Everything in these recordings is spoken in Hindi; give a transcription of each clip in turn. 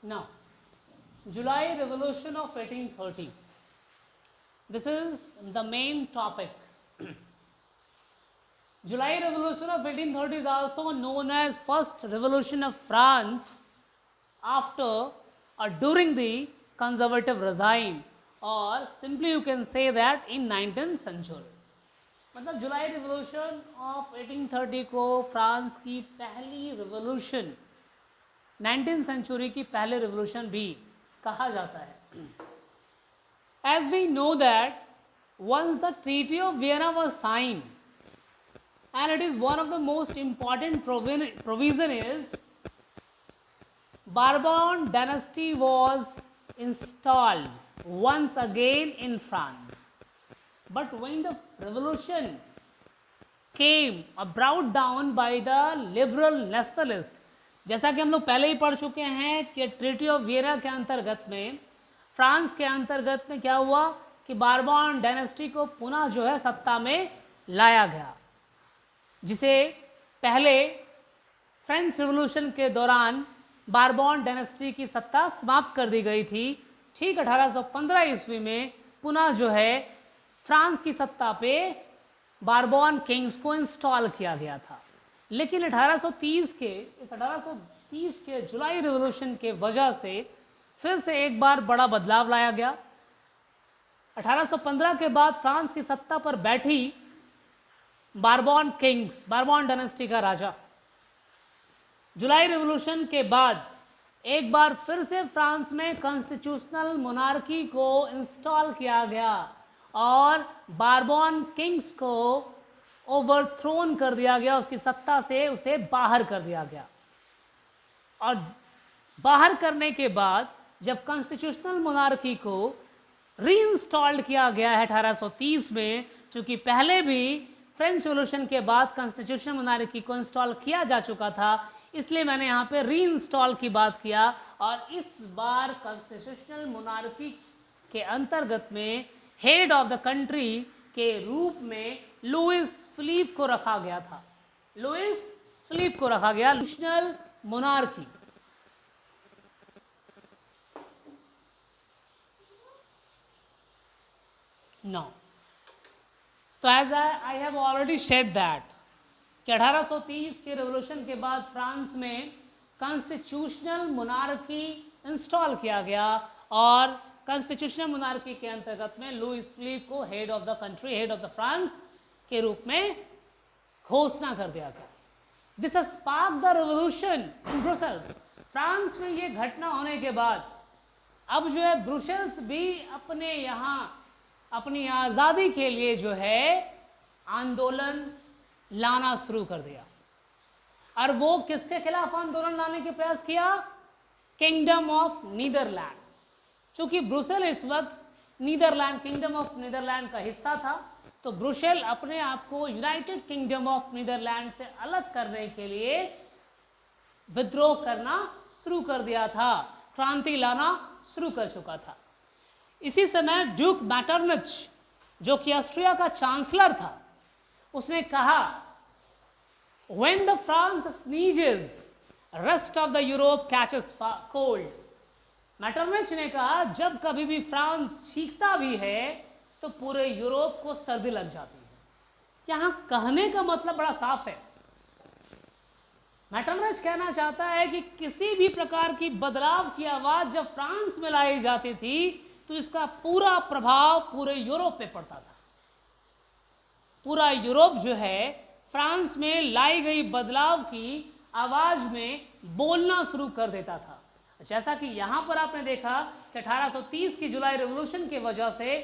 Now, July Revolution of 1830. This is the main topic. July Revolution of 1830 is also known as First Revolution of France after or during the conservative regime, or simply you can say that in 19th century. मतलब जुलाई रिवोल्यूशन ऑफ 1830 को फ्रांस की पहली रिवोल्यूशन, 19th सेंचुरी की पहली रिवोल्यूशन भी कहा जाता है. As we know that once the Treaty of Vienna was signed, and it is one of the most important provision is Bourbon dynasty was installed once again in France. But when the revolution came brought down by the liberal nationalist, जैसा कि हम लोग पहले ही पढ़ चुके हैं कि ट्रीटी ऑफ वियना के अंतर्गत में, फ्रांस के अंतर्गत में क्या हुआ कि बारबॉन डायनेस्टी को पुनः जो है सत्ता में लाया गया, जिसे पहले फ्रेंच रिवॉल्यूशन के दौरान बारबॉन डायनेस्टी की सत्ता समाप्त कर दी गई थी. ठीक 1815 ईस्वी में पुनः जो है फ्रांस की सत्ता पे बारबॉन किंग्स को इंस्टॉल किया गया था. लेकिन 1830 के जुलाई रिवॉल्यूशन के वजह से फिर से एक बार बड़ा बदलाव लाया गया. 1815 के बाद फ्रांस की सत्ता पर बैठी बारबॉन किंग्स, बारबॉन डायनेस्टी का राजा. जुलाई रिवॉल्यूशन के बाद एक बार फिर से फ्रांस में कॉन्स्टिट्यूशनल मोनार्की को इंस्टॉल किया गया और बारबॉन किंग्स को ओवरथ्रोन कर दिया गया, उसकी सत्ता से उसे बाहर कर दिया गया. और बाहर करने के बाद जब कॉन्स्टिट्यूशनल मोनार्की को रीइंस्टॉल्ड किया गया है 1830 में, चूंकि पहले भी फ्रेंच रिवॉल्यूशन के बाद कॉन्स्टिट्यूशनल मोनार्की को इंस्टॉल किया जा चुका था, इसलिए मैंने यहाँ पे रीइंस्टॉल की बात किया. और इस बार कॉन्स्टिट्यूशनल मोनार्की के अंतर्गत में हेड ऑफ द कंट्री के रूप में लुइस फिलिप को रखा गया था. लुइस फिलिप को रखा गया, कॉन्स्टिट्यूशनल मोनार्की. नो, तो as I have already said that कि 1830 के रेवोल्यूशन के बाद फ्रांस में कॉन्स्टिट्यूशनल मोनार्की इंस्टॉल किया गया और कॉन्स्टिट्यूशनल मोनार्की के अंतर्गत में लुइस फिलिप को head of the country, head of the France के रूप में घोषणा कर दिया गया. This has sparked the revolution in Brussels. France में ये घटना होने के बाद अब जो है ब्रुसेल्स भी अपने यहाँ अपनी आज़ादी के लिए जो है आंदोलन लाना शुरू कर दिया. और वो किसके खिलाफ आंदोलन लाने के प्रयास किया? Kingdom of Netherland. चूंकि ब्रुसेल इस वक्त नीदरलैंड, किंगडम ऑफ नीदरलैंड का हिस्सा था, तो ब्रुसेल अपने आप को यूनाइटेड किंगडम ऑफ नीदरलैंड से अलग करने के लिए विद्रोह करना शुरू कर दिया था, क्रांति लाना शुरू कर चुका था. इसी समय ड्यूक मैटरनिच, जो कि ऑस्ट्रिया का चांसलर था, उसने कहा when the France sneezes rest of the Europe catches cold. मैटरनिच ने कहा जब कभी भी फ्रांस छींकता भी है तो पूरे यूरोप को सर्दी लग जाती है. यहां कहने का मतलब बड़ा साफ है. मैटरनिच कहना चाहता है कि किसी भी प्रकार की बदलाव की आवाज जब फ्रांस में लाई जाती थी तो इसका पूरा प्रभाव पूरे यूरोप पे पड़ता था. पूरा यूरोप जो है फ्रांस में लाई गई बदलाव की आवाज में बोलना शुरू कर देता था. जैसा कि यहां पर आपने देखा कि 1830 की जुलाई रिवॉल्यूशन की वजह से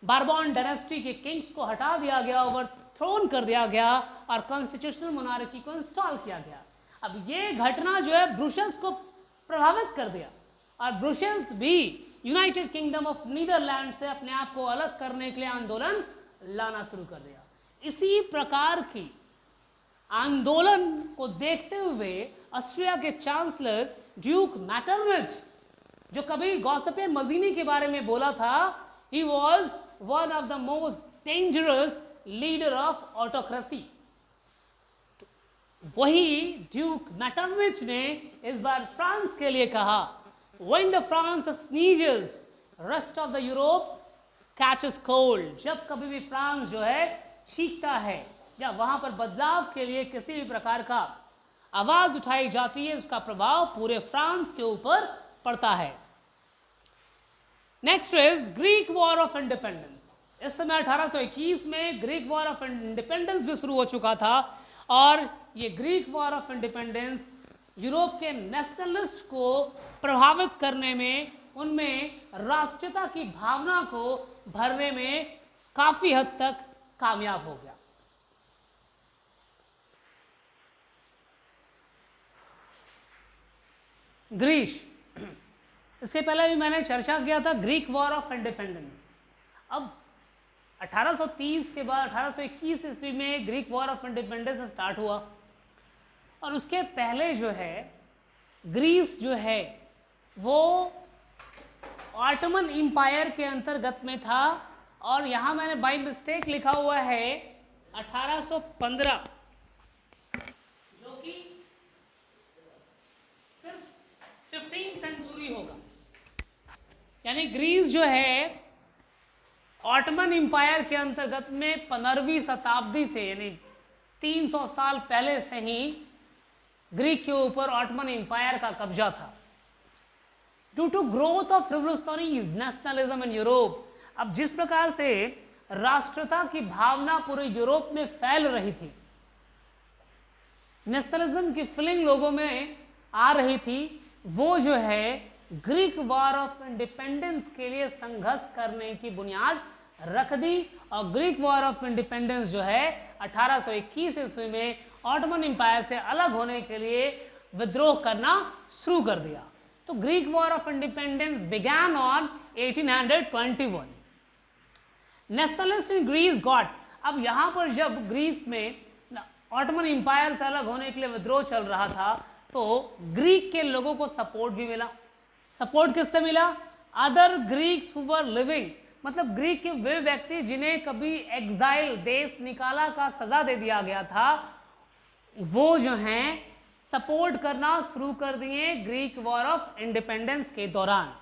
बारबॉन डायनेस्टी के किंग्स को हटा दिया गया, ओवरथ्रोन कर दिया गया और कॉन्स्टिट्यूशनल मोनार्की को इंस्टॉल किया गया. अब ये घटना जो है ब्रुसेल्स को प्रभावित कर दिया और ब्रुसेल्स भी यूनाइटेड किंगडम ऑफ नीदरलैंड से अपने आप को अलग करने के लिए आंदोलन लाना शुरू कर दिया. इसी प्रकार की आंदोलन को देखते हुए ऑस्ट्रिया के चांसलर ड्यूक मैटरनिच, जो कभी गॉसिपे मजीनी के बारे में बोला था, he was one of the most dangerous leader of autocracy. वही ड्यूक मेटरनिच ने इस बार फ्रांस के लिए कहा, When the France sneezes, rest of the Europe catches cold. जब कभी भी फ्रांस जो है छींकता है, जब वहां पर बदलाव के लिए किसी भी प्रकार का आवाज उठाई जाती है, उसका प्रभाव पूरे फ्रांस के ऊपर पड़ता है। Next is Greek war of independence. इस समय 1821 में ग्रीक वॉर ऑफ इंडिपेंडेंस भी शुरू हो चुका था, और ये Greek war of independence Europe के नेशनलिस्ट को प्रभावित करने में, उनमें राष्ट्रीयता की भावना को भरने में काफी हद तक कामयाब हो गया। ग्रीस, इसके पहले भी मैंने चर्चा किया था ग्रीक वॉर ऑफ इंडिपेंडेंस। अब 1830 के बाद 1821 ईस्वी में Greek war of independence start हुआ, और उसके पहले जो है ग्रीस जो है वो ऑटोमन एम्पायर के अंतर्गत में था, और यहाँ मैंने बाय मिस्टेक लिखा हुआ है 1815, जो कि सिर्फ 15वीं सेंचुरी होगा। यानी ग्रीस जो है ऑटोमन एम्पायर के अंतर्गत में 15वीं शताब्दी से, यानी 300 साल पहले से ही ग्रीक के ऊपर ऑटोमन एम्पायर का कब्जा था। Due to growth of revolutionary nationalism in Europe, अब जिस प्रकार से राष्ट्रीयता की भावना पूरे यूरोप में फैल रही थी, नेशनलिज्म की फीलिंग लोगों में आ रही थी, वो जो है ग्रीक वॉर ऑफ इंडिपेंडेंस के लिए संघर्ष करने की बुनियाद रख दी, और ग्रीक वॉर ऑफ इंडिपेंडेंस जो है 1821 ईस्वी में ऑटोमन एम्पायर से अलग होने के लिए विद्रोह करना शुरू कर दिया। तो Greek war of independence began on 1821। Nationalist in Greece got, अब यहां पर जब ग्रीस में ऑटोमन एम्पायर से अलग होने के लिए विद्रोह चल रहा था, तो ग्रीक के लोगों को सपोर्ट भी मिला। सपोर्ट किससे मिला? Other Greeks who were living, मतलब ग्रीक के वे व्यक्ति जिन्हें कभी एग्जाइल, देश निकाला का सजा दे दिया गया था, वो जो हैं सपोर्ट करना शुरू कर दिए ग्रीक वॉर ऑफ इंडिपेंडेंस के दौरान।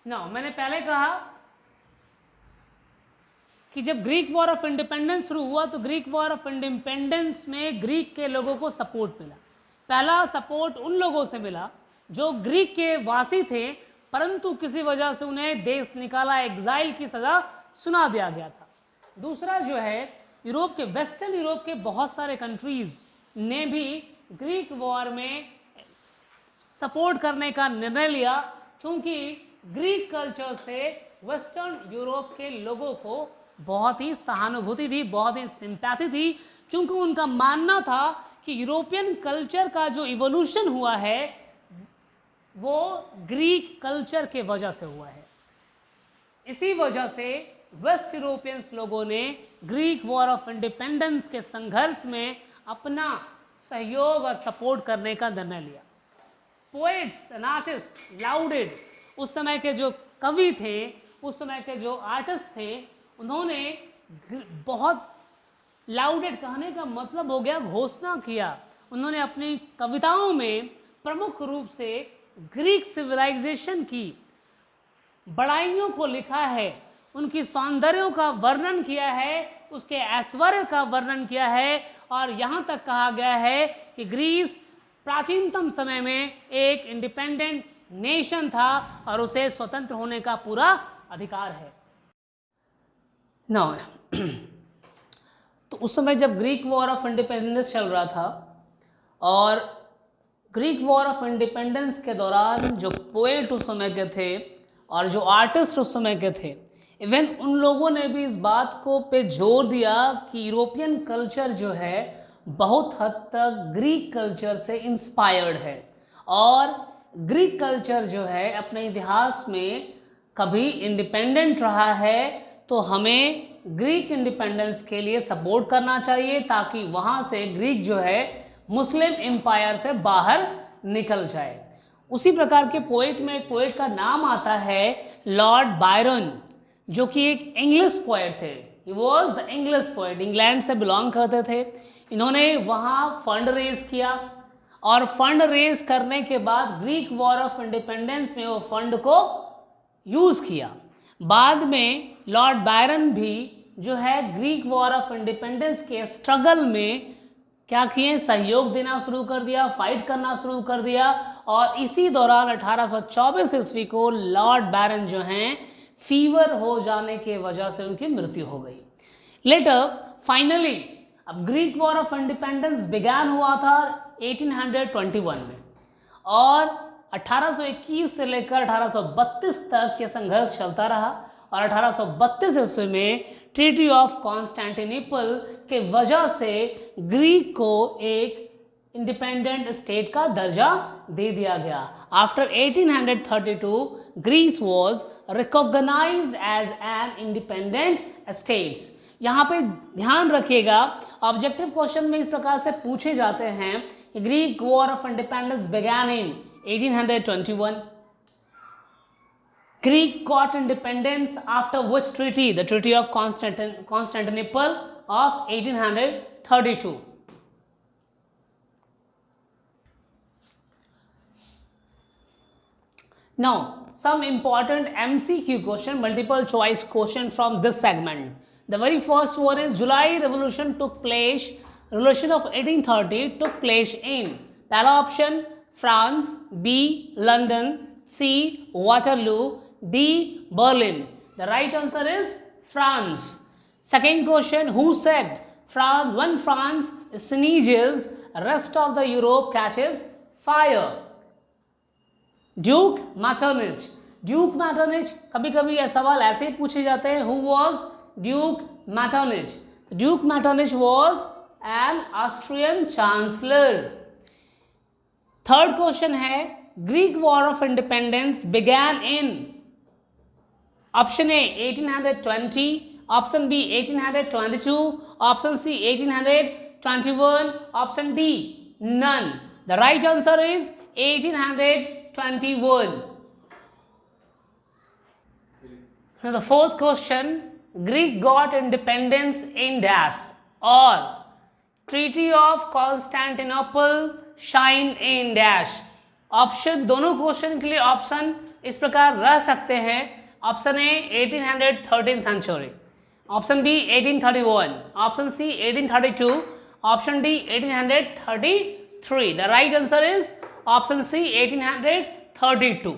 मैंने पहले कहा कि जब ग्रीक वॉर ऑफ इंडिपेंडेंस शुरू हुआ तो ग्रीक वॉर ऑफ इंडिपेंडेंस में ग्रीक के लोगों को सपोर्ट मिला। पहला सपोर्ट उन लोगों से मिला जो ग्रीक के वासी थे, परंतु किसी वजह से उन्हें देश निकाला, एग्जाइल की सजा सुना दिया गया था। दूसरा जो है, यूरोप के, वेस्टर्न यूरोप के बहुत सारे कंट्रीज ने भी ग्रीक वॉर में सपोर्ट करने का निर्णय लिया, क्योंकि ग्रीक कल्चर से वेस्टर्न यूरोप के लोगों को बहुत ही सहानुभूति थी, बहुत ही सिंपैथी थी, क्योंकि उनका मानना था कि यूरोपियन कल्चर का जो इवोल्यूशन हुआ है वो ग्रीक कल्चर के वजह से हुआ है। इसी वजह से वेस्ट यूरोपियंस लोगों ने ग्रीक वॉर ऑफ इंडिपेंडेंस के संघर्ष में अपना सहयोग और सपोर्ट करने का निर्णय लिया। पोएट्स एंड आर्टिस्ट लाउडेड, उस समय के जो कवि थे, उस समय के जो आर्टिस्ट थे, उन्होंने बहुत लाउडेड, कहने का मतलब हो गया घोषणा किया, उन्होंने अपनी कविताओं में प्रमुख रूप से ग्रीक सिविलाइजेशन की बड़ाइयों को लिखा है, उनकी सौंदर्यों का वर्णन किया है, उसके ऐश्वर्य का वर्णन किया है, और यहाँ तक कहा गया है कि ग्रीस प्राचीनतम समय में एक इंडिपेंडेंट नेशन था और उसे स्वतंत्र होने का पूरा अधिकार है। तो उस समय जब ग्रीक वॉर ऑफ इंडिपेंडेंस चल रहा था, और ग्रीक वॉर ऑफ इंडिपेंडेंस के दौरान जो पोएट उस समय के थे और जो आर्टिस्ट उस समय के थे, इवन उन लोगों ने भी इस बात को पे जोर दिया कि यूरोपियन कल्चर जो है बहुत हद तक ग्रीक कल्चर से इंस्पायर्ड है, और ग्रीक कल्चर जो है अपने इतिहास में कभी इंडिपेंडेंट रहा है, तो हमें ग्रीक इंडिपेंडेंस के लिए सपोर्ट करना चाहिए, ताकि वहाँ से ग्रीक जो है मुस्लिम एम्पायर से बाहर निकल जाए। उसी प्रकार के पोएट में एक पोएट का नाम आता है लॉर्ड बायरन, जो कि एक इंग्लिश पोएट थे। He was the English poet, England से बिलोंग करते थे। इन्होंने वहाँ फंड रेज किया और फंड रेज करने के बाद ग्रीक वॉर ऑफ इंडिपेंडेंस में वो फंड को यूज़ किया। बाद में लॉर्ड बायरन भी जो है ग्रीक वॉर ऑफ इंडिपेंडेंस के स्ट्रगल में क्या किए, सहयोग देना शुरू कर दिया, फाइट करना शुरू कर दिया। और इसी दौरान 1824 ईस्वी को लॉर्ड बायरन जो हैं फीवर हो जाने के वजह से उनकी मृत्यु हो गई। लेटर फाइनली अब Greek war of independence began हुआ था 1821 में और 1821 से लेकर 1832 तक ये संघर्ष चलता रहा और 1832 ईस्वी में ट्रीटी ऑफ कॉन्स्टेंटिनोपल के वजह से ग्रीक को एक इंडिपेंडेंट स्टेट का दर्जा दे दिया गया। After 1832 Greece was recognised as an independent states. यहाँ पे ध्यान रखिएगा, ऑब्जेक्टिव क्वेश्चन में इस प्रकार से पूछे जाते हैं कि Greek war of independence began in 1821. Greek got independence after which treaty? The Treaty of Constantinople of 1832. Now, some important MCQ question, multiple choice question from this segment. The very first one is July Revolution took place, Revolution of 1830 took place in, पहला option France, B London, C Waterloo, D. Berlin. The right answer is France. Second question, who said France, when France sneezes, rest of the Europe catches fire? Duke Metternich. Duke Metternich, कभी कभी ये सवाल ऐसे ही पूछे जाते हैं, who was Duke Metternich? Duke Metternich was an Austrian chancellor. Third question है, Greek War of Independence began in option A 1820, option B 1822, option C 1821, option D none. The right answer is 1821. The fourth question, Greek got independence in dash or Treaty of Constantinople shine in dash. Option दोनों क्वेश्चन के लिए ऑप्शन इस प्रकार रह सकते हैं। Option A 1813 century, option B 1831, option C 1832, option D 1833. The right answer is option C 1832.